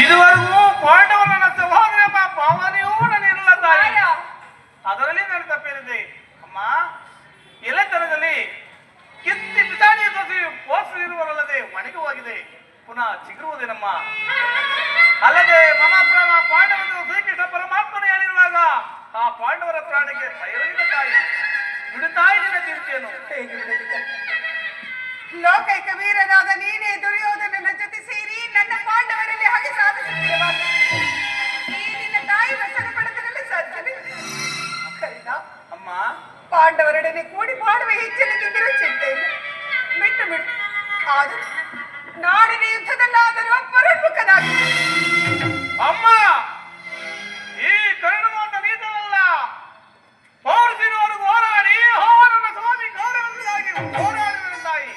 ಇದುವರೆಗೂ ಪಾಂಡವನ ಸಹೋದರ ಭಾವನೆಯೂ ನನ್ನಿರಲ್ಲ ತಾಯಿ. ಅದರಲ್ಲಿ ನಾನು ತಪ್ಪಿರಿದೆ ಅಮ್ಮ. ಎಲೆತನದಲ್ಲಿ ಕಿತ್ತಿ ಪಿತಾಣಿಯ ದೋಸಿ ಪೋಷಿರುವರಲ್ಲದೆ ಒಣಗಿ ಹೋಗಿದೆ, ಪುನಃ ಚಿಗುರುವುದೇನಮ್ಮ. ಅಲ್ಲದೆ ಮಮ ಪ್ರಾಣ ಪಾಂಡವನು ಶ್ರೀಕೃಷ್ಣ ಪರಮಾತ್ಮನೇ ಹೇಳಿರುವಾಗ ಆ ಪಾಂಡವರ ಪ್ರಾಣಕ್ಕೆ ಭಯವಿಲ್ಲ ತಾಯಿ. ಬಿಡುತ್ತಾ ಇದ್ದೀನಿ ಚಿಂತೆಯನ್ನು. ಲೋಕೈಕ ವೀರನಾದ ನೀನೇ ದುರ್ಯೋಧನನ ಜೊತೆ ಸೇರಿ ನನ್ನ ಪಾಂಡವರಲ್ಲಿ ಹಾಗೆ ಸಾಧಿಸುತ್ತಿರುವಾಗ ಈ ನಿನ್ನ ತಾಯಿ ವಸನ ಪಡೆದರಲ್ಲಿ ಸಾಧ್ಯವಿಲ್ಲ. ಅಮ್ಮ, ಪಾಂಡವರೊಡನೆ ಕೂಡಿ ಮಾಡುವ ಹೆಚ್ಚಿನದಿದ್ದರೂ ಚಿಂತೆ ಇಲ್ಲ, ಬಿಟ್ಟು ಬಿಡು. ಆದರೂ ನಾಡಿನ ಯುದ್ಧದಲ್ಲಾದರೂ ಪರೋನ್ಮುಖನಾಗಿ. ಅಮ್ಮ, ಈ ಕರುಣವಾದ ನೀತಲ್ಲ ಪೌರಸಿನವರೆಗೂ ಹೋರಾಡಿ ನನ್ನ ಸ್ವಾಮಿ ಗೌರವವಾಗಿ ಹೋರಾಡಿದ ತಾಯಿ.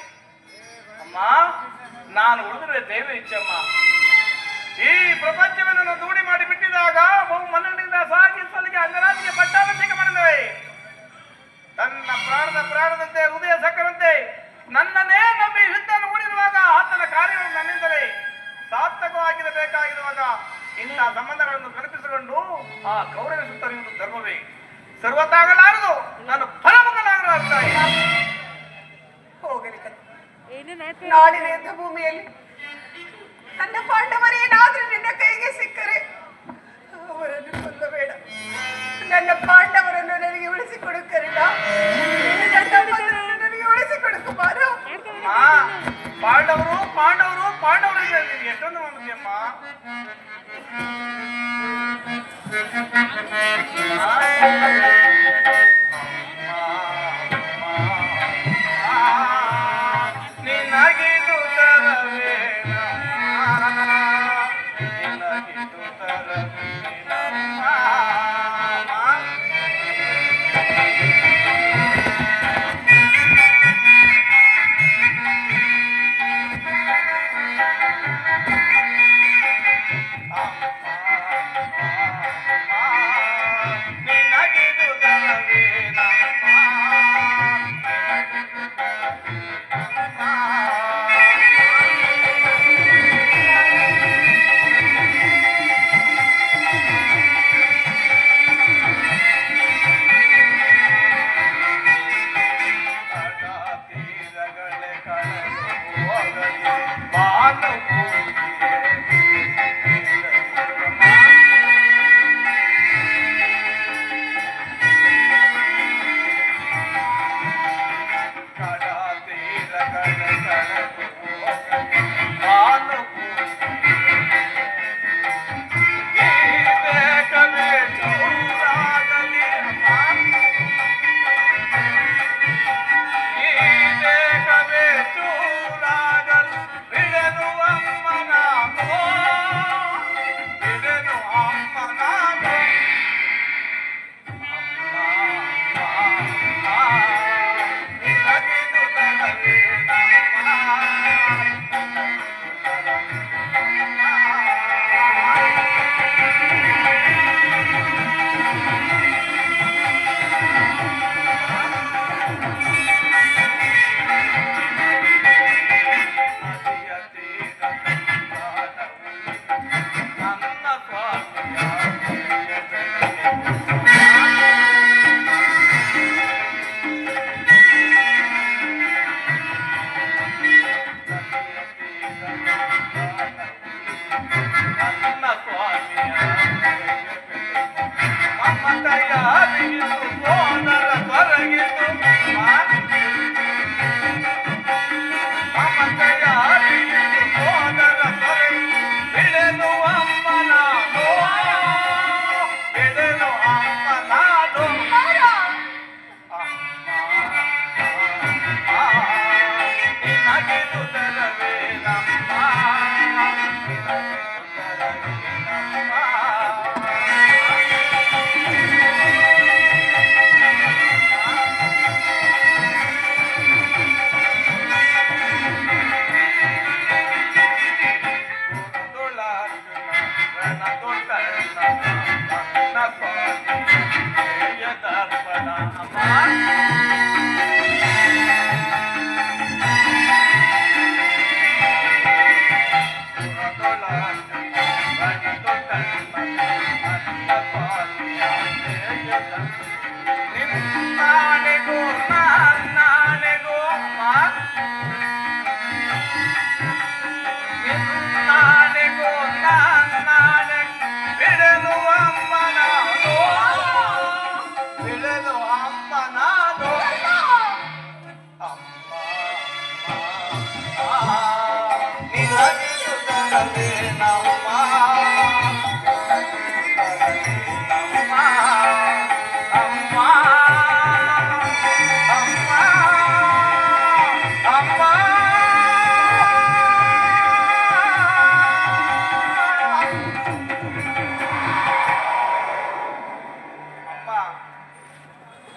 ಅಮ್ಮ, ನಾನು ಉಳಿದ್ರೆ ದೇವ ಇಚ್ಛಮ್ಮ. ಈ ಪ್ರಪಂಚವನ್ನು ದೂಡಿ ಮಾಡಿ ಬಿಟ್ಟಿದಾಗ ಬಹು ಮನದಿಂದ ಸಾಗಿ ಸಲಿಗೆ ಅಂಗರಾಜಿಗೆ ಪಟ್ಟಾಭಿಷೇಕ ಮಾಡಿದವೆ. ತನ್ನ ಪ್ರಾಣದಂತೆ ಹೃದಯ ಸಕ್ಕರಂತೆ ನನ್ನನ್ನೇ ನಂಬಿ ಯುದ್ಧ ಹೂಡಿರುವಾಗ ಆತನ ಕಾರ್ಯಗಳು ನನ್ನಿಂದಲೇ ಸಾರ್ಥಕವಾಗಿರಬೇಕಾಗಿರುವಾಗ ಇಂಥ ಸಂಬಂಧಗಳನ್ನು ಕಲ್ಪಿಸಿಕೊಂಡು ಆ ಗೌರವ ಸುತ್ತರಿಯುವುದು ಧರ್ಮವೇ. ಸರ್ವತಾಗಲಾರದು, ನಾನು ಫಲಮುಖನಾಗಲಾಗ್ತಾಯಿ. ಹೋಗಲಿ ನಾಡಿನ ಯುದ್ಧ ಭೂಮಿಯಲ್ಲಿ ನನ್ನ ಪಾಂಡವರೇನಾದ್ರೂ ನಿನ್ನ ಕೈಗೆ ಸಿಕ್ಕರೆ ಅವರನ್ನು ಕೊಲ್ಲಬೇಡ. ನನ್ನ ಪಾಂಡವರನ್ನು ನನಗೆ ಉಳಿಸಿಕೊಡು ಕರುಣ. ನನಗೆ ಉಳಿಸಿಕೊಡು ಕುಮಾರ. ಪಾಂಡವರು ಪಾಂಡವರು ಪಾಂಡವರು ಎಷ್ಟೊಂದು ಮನಸ್ಸಿಯಮ್ಮ. ನಿನಗಿದು ತರವೇಣ, ನಿನಗಿದು ತರವೇಣ.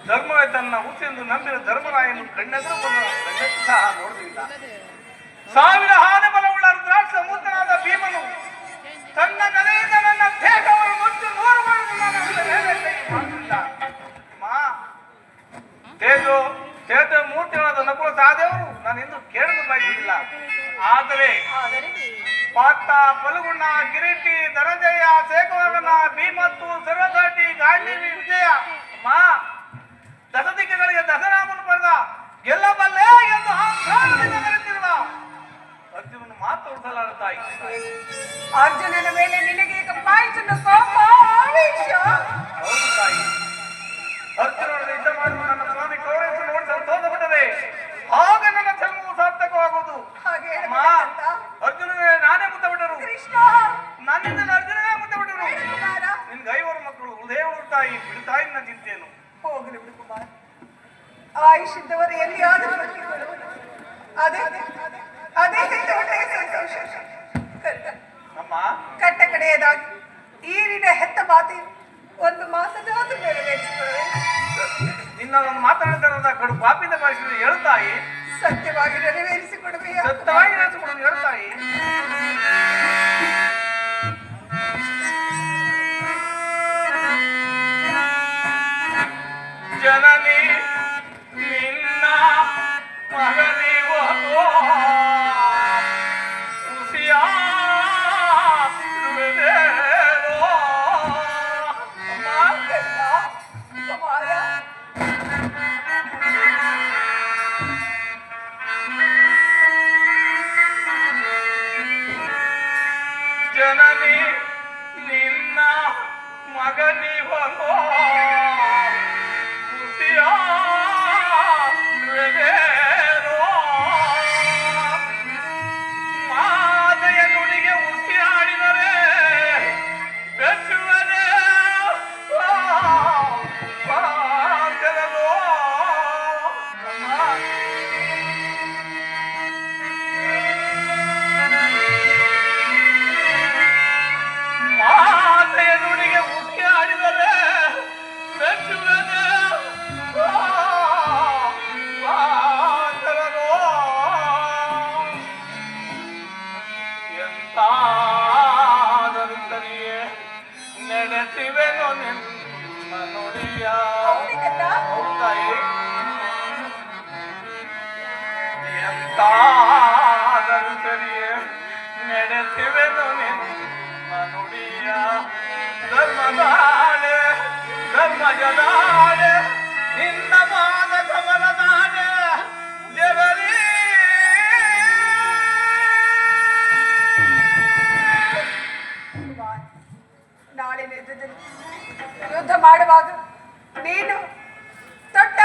ಧರ್ಮವೇ ತನ್ನ ಹುಸೆಂದು ನಂಬಿದ ಧರ್ಮರಾಯನು ಕಣ್ಣೆದುರು ಕಣ್ಣೆತ್ತು ಸಹ ನೋಡುವುದಿಲ್ಲ. ಸಾವಿರ ಆನೆ ಬಲವುಳ್ಳ ರುದ್ರಾಕ್ಷ ಮೂರ್ತನಾದ ಭೀಮನು ತನ್ನ ನೆಲೆಯಿಂದ ನನ್ನ ದೇಹವನ್ನು ಮುಚ್ಚಿ ನೂರು ಮಾಡುವುದಿಲ್ಲ. ತೇಜ ಮೂರ್ತಿಗಳಾದ ನಕುಲ ಸಹದೇವರು ನಾನು ಎಂದು ಕೇಳಲು ಬಯಸುವುದಿಲ್ಲ. ಆದರೆ ಪಾತ ಫಲಗುಣ ಕಿರೀಟಿ ಧನಂಜಯ ಶೇಖವರ್ಮನ ಭೀಮತ್ತು ಸರ್ವದಾಟಿ ಗಾಂಧಿ ವಿಜಯ ದಶದಿಕ್ಕಗಳಿಗೆ ದಶರಾಮನು ಬರೆದ ಗೆಲ್ಲಬಲ್ಲೆ ಎಂದು ಅಹಂಕಾರದಿಂದ ಕರೆತಿರುವ ಅರ್ಜುನನು ಮಾತನಾಡಲಾರತಾಯಿ. ಅರ್ಜುನನ ಮೇಲೆ ನಿನಗೆ ಈಗ ಪಾಯಿಸಲು ಕೋಪ ಆವೇಶ. ಹೌದು ತಾಯಿ, ಅರ್ಜುನನ್ನು ಯುದ್ಧ ಮಾಡುವ ನನ್ನ ಸ್ವಾಮಿ ಕೌರವರನ್ನು ನೋಡಿ ಸಂತೋಷಪಟ್ಟರೆ ಆಗ ನನ್ನ ಜನ್ಮವು ಸಾರ್ಥಕವಾಗುವುದು. ಅರ್ಜುನನೇ ನಾನೇ ಮುತ್ತಬಿಟ್ಟರು ಕೃಷ್ಣ, ನನ್ನಿಂದ ಅರ್ಜುನನೇ ಮುತ್ತಬಿಟ್ಟರು. ನಿನ್ಗೆ ಐವರು ಮಕ್ಕಳು ಹೃದಯವರು ತಾಯಿ ಬಿಡುತ್ತಾಯಿ ನನ್ನ ಚಿಂತೆಯನ್ನು. ಹೋಗಲಿ ಬಿಡು ಕುಮಾರ್, ಆಯುಷ್ಯದವರು ಎಲ್ಲಿಯಾದರೂ ಅದೇ ಅದೇ ಒಳ್ಳೆಯ ಸಂತೋಷ. ಅಮ್ಮ, ಕಟ್ಟ ಕಡೆಯದಾಗಿ ಈರಿನ ಹೆತ್ತ ಮಾತೆ ಒಂದು ಮಾಸದಾದ ನೆರವೇರಿಸಿಕೊಳ್ಳುವೆ. ನಿನ್ನ ಒಂದು ಮಾತನಾಡಿದ ಕಡು ಪಾಪಿಂದ ಭಾಷೆ ಹೇಳ್ತಾಯಿ, ಸತ್ಯವಾಗಿ ನೆರವೇರಿಸಿಕೊಡುವೆ. ಸತ್ಯವಾಗಿ ನೆರವೇರಿಸಿಕೊಡು ಹೇಳ್ತಾಯಿ. ಜನನಿ ನಿನ್ನ ಮಗನಿಗೂ ಜನನಿ ನಿನ್ನ ಮಗನಿಗೂ ಮಾತೆಯ ನುಡಿಗೆ ಉಸಿರಾಡಿದರೆ ಬೆಚ್ಚುವನೇ ಮಾತೆಯ ನುಡಿಗೆ ಉಸಿರಾಡಿದರೆ ಬೆಚ್ಚುವನೇ ಎಂತಾದರಿಯೇ ನಡೆಸಿವೆನು ನಿಮ್ಮ ನುಡಿಯ. ಹೌದಾಯಿ, ಎಂತಾದರಿಯೇ ನಡೆಸಿವೆನು ನಿಮ್ಮ ನುಡಿಯ. ಧರ್ಮದಾಡೆ ಧರ್ಮಜದಾಡೆ ನಿನ್ನ ಪಾದ ಕಮಲದಾಡೆ ಜಗರಿ. ನಾಳೆ ಯುದ್ಧ ಮಾಡುವಾಗ ನೀನು ತೊಟ್ಟ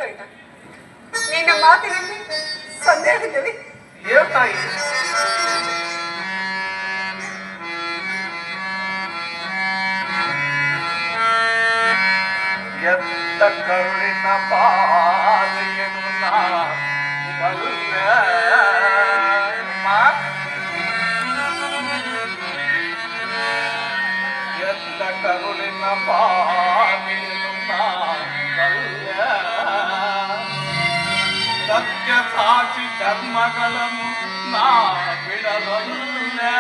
ಕರ್ಣ, ನಿನ್ನ ಮಾತಿನಲ್ಲಿ ಸಂದೇಹವಿಲ್ಲವೇ? ಏನು ತಾಯಿ? ಎತ್ತ ಕರುಳಿನ ಪಾದೆಯನ್ನು ನಾ ಬಲ್ಲೆ. ಎತ್ತ ಕರುಳಿನ ಪಾದೆಯನ್ನು ನಾ ಬಲ್ಲೆ. ಸತ್ಯ ಸಾಕ್ಷಿ ಧರ್ಮಗಳನ್ನು ನಾ ಬಿಡಬಲ್ಲೆ.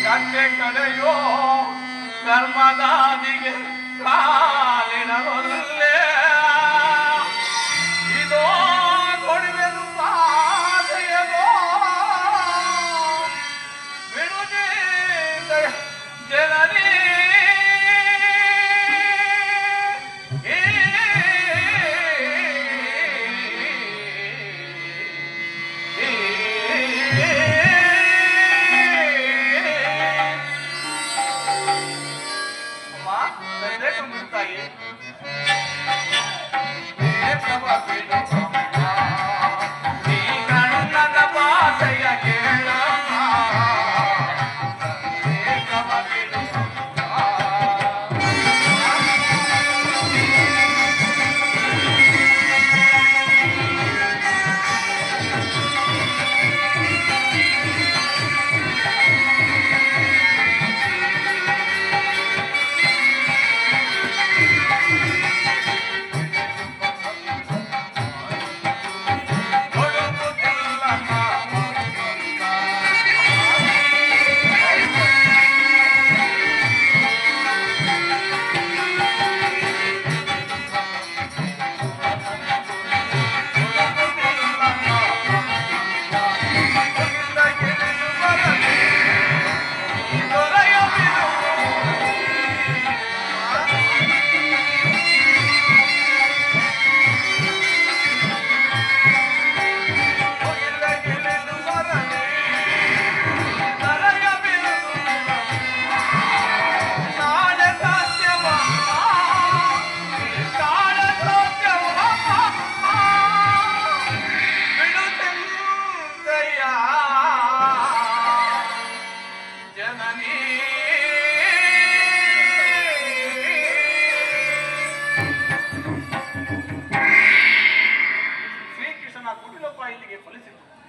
ಕಟ್ಟೆ ಕಡೆಯೋ ಕರ್ಮದಾದಿಗೆ ಕಾಲಿಡಬಲ್ಲೆ. ಇದೋ ಕೊಡುವೆನು ಸಾಧೆಯದೋ ಬಿಡುದೇ ಜನರೇ. ತಾಯಿ ಕಣ್ಣದ ಭಾಷೆಯ ಕೇಳ ಶ್ರೀಕೃಷ್ಣನ ಕುಟಿಲೋಪಾಯ ಇಲ್ಲಿಗೆ ಫಲಿಸಿತು.